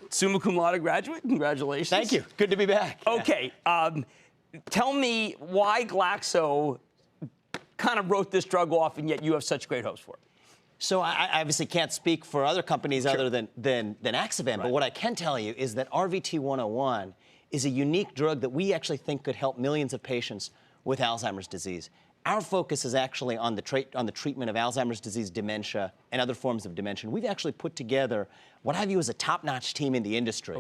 Summa cum laude graduate. Congratulations. Thank you. Good to be back. Okay. Tell me why Glaxo kind of wrote this drug off, and yet you have such great hopes for it. So I obviously can't speak for other companies other than Axovant, Right. but what I can tell you is that RVT-101 is a unique drug that we actually think could help millions of patients with Alzheimer's disease. Our focus is actually on the treatment of Alzheimer's disease, dementia, and other forms of dementia. We've actually put together what I view as a top-notch team in the industry,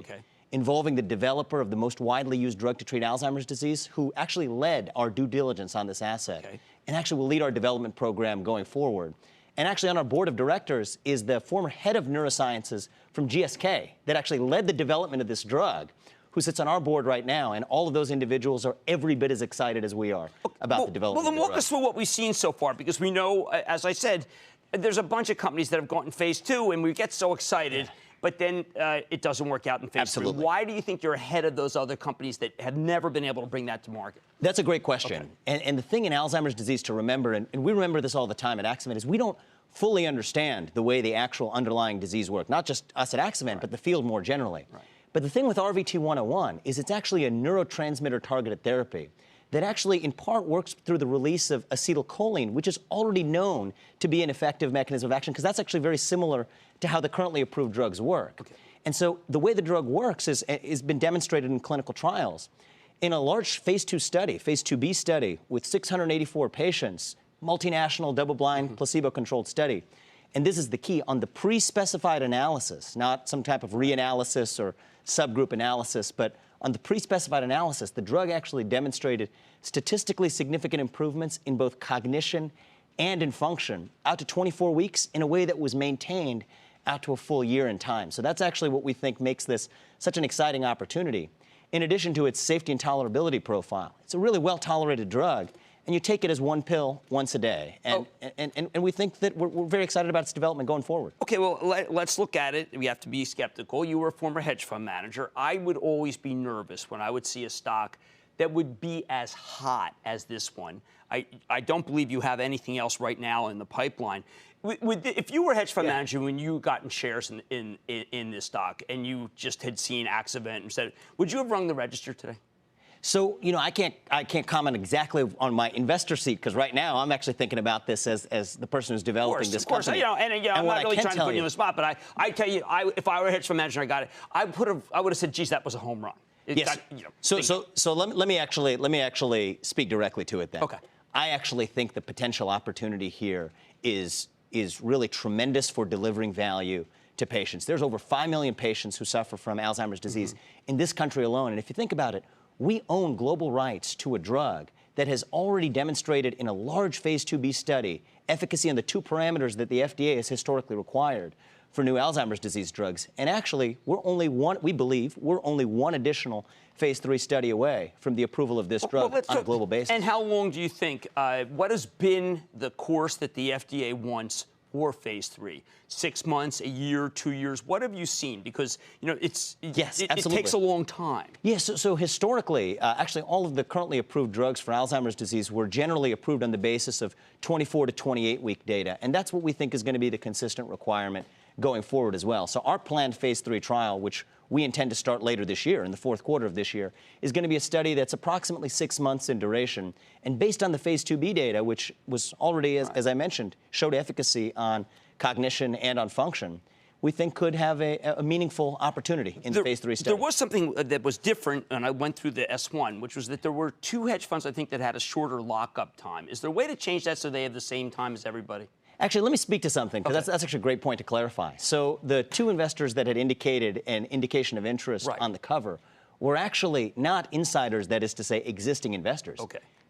involving the developer of the most widely used drug to treat Alzheimer's disease, who actually led our due diligence on this asset, and actually will lead our development program going forward. And actually on our board of directors is the former head of neurosciences from GSK that actually led the development of this drug, who sits on our board right now, and all of those individuals are every bit as excited as we are about the development Well, then of the walk drug. us through what we've seen so far, because we know, as I said, there's a bunch of companies that have gone in phase 2, and we get so excited, but then it doesn't work out in phase 3. Why do you think you're ahead of those other companies that have never been able to bring that to market? That's a great question. And the thing in Alzheimer's disease to remember, and we remember this all the time at Axovant, is we don't fully understand the way the actual underlying disease works, not just us at Axovant, but the field more generally. But the thing with RVT-101 is it's actually a neurotransmitter-targeted therapy that actually in part works through the release of acetylcholine, which is already known to be an effective mechanism of action, because that's actually very similar to how the currently approved drugs work. And so the way the drug works has been demonstrated in clinical trials. In a large phase 2 study, phase 2B study, with 684 patients, multinational, double-blind, placebo-controlled study. And this is the key, on the pre-specified analysis, not some type of reanalysis or subgroup analysis, but on the pre-specified analysis, the drug actually demonstrated statistically significant improvements in both cognition and in function out to 24 weeks in a way that was maintained out to a full year in time. So that's actually what we think makes this such an exciting opportunity. In addition to its safety and tolerability profile, it's a really well-tolerated drug, and you take it as one pill once a day. And we think that we're very excited about its development going forward. Okay, well, let's look at it. We have to be skeptical. You were a former hedge fund manager. I would always be nervous when I would see a stock that would be as hot as this one. I don't believe you have anything else right now in the pipeline. If you were a hedge fund manager when you got in shares in this stock and you just had seen Axovant and said, would you have rung the register today? So, you know, I can't comment exactly on my investor seat, because right now I'm actually thinking about this as the person who's developing this company. Of course, I'm not really trying to put you on the spot, but I tell you, if I were a hedge fund manager and I got it, I would have said, geez, that was a home run. Yes. So let me actually speak directly to it then. Okay. I actually think the potential opportunity here is really tremendous for delivering value to patients. There's over 5 million patients who suffer from Alzheimer's disease in this country alone. And if you think about it, we own global rights to a drug that has already demonstrated in a large phase 2B study efficacy on the 2 parameters that the FDA has historically required for new Alzheimer's disease drugs. And actually, we believe we're only one additional phase 3 study away from the approval of this drug on a global basis. And how long do you think, what has been the course that the FDA wants for phase 3? 6 months, a year, 2 years? What have you seen? Because, you know, it takes a long time. Yes, so historically, actually all of the currently approved drugs for Alzheimer's disease were generally approved on the basis of 24 to 28-week data. And that's what we think is going to be the consistent requirement going forward as well. So our planned phase 3 trial, which we intend to start later this year, in the 4th quarter of this year, is going to be a study that's approximately 6 months in duration. And based on the phase 2B data, which was already, as I mentioned, showed efficacy on cognition and on function, we think could have a meaningful opportunity in the phase 3 study. There was something that was different, and I went through the S1, which was that there were 2 hedge funds, I think, that had a shorter lockup time. Is there a way to change that so they have the same time as everybody? Actually, let me speak to something, because that's actually a great point to clarify. So the 2 investors that had indicated an indication of interest on the cover were actually not insiders, that is to say, existing investors.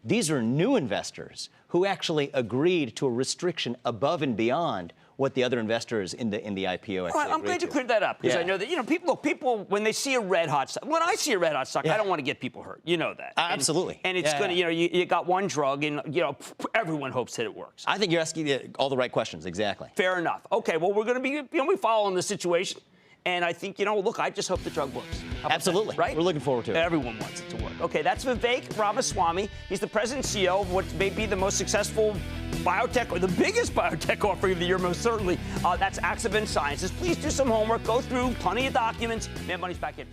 These are new investors who actually agreed to a restriction above and beyond what the other investors in the IPO actually I'm glad you cleared that up, because I know that, you know, people when they see a red hot stock, when I see a red hot stock, I don't want to get people hurt. You know that. Absolutely. And it's going to, you know, you got one drug, and, you know, everyone hopes that it works. I think you're asking all the right questions, exactly. Fair enough. Okay, well, we're going to be, you know, we following the situation. And I think, you know, look, I just hope the drug works. Absolutely. That, right? We're looking forward to it. Everyone wants it to work. Okay, that's Vivek Ramaswamy. He's the president and CEO of what may be the most successful biotech, or the biggest biotech offering of the year, most certainly, That's Axovant Sciences. Please do some homework. Go through plenty of documents. Mad Money's back in.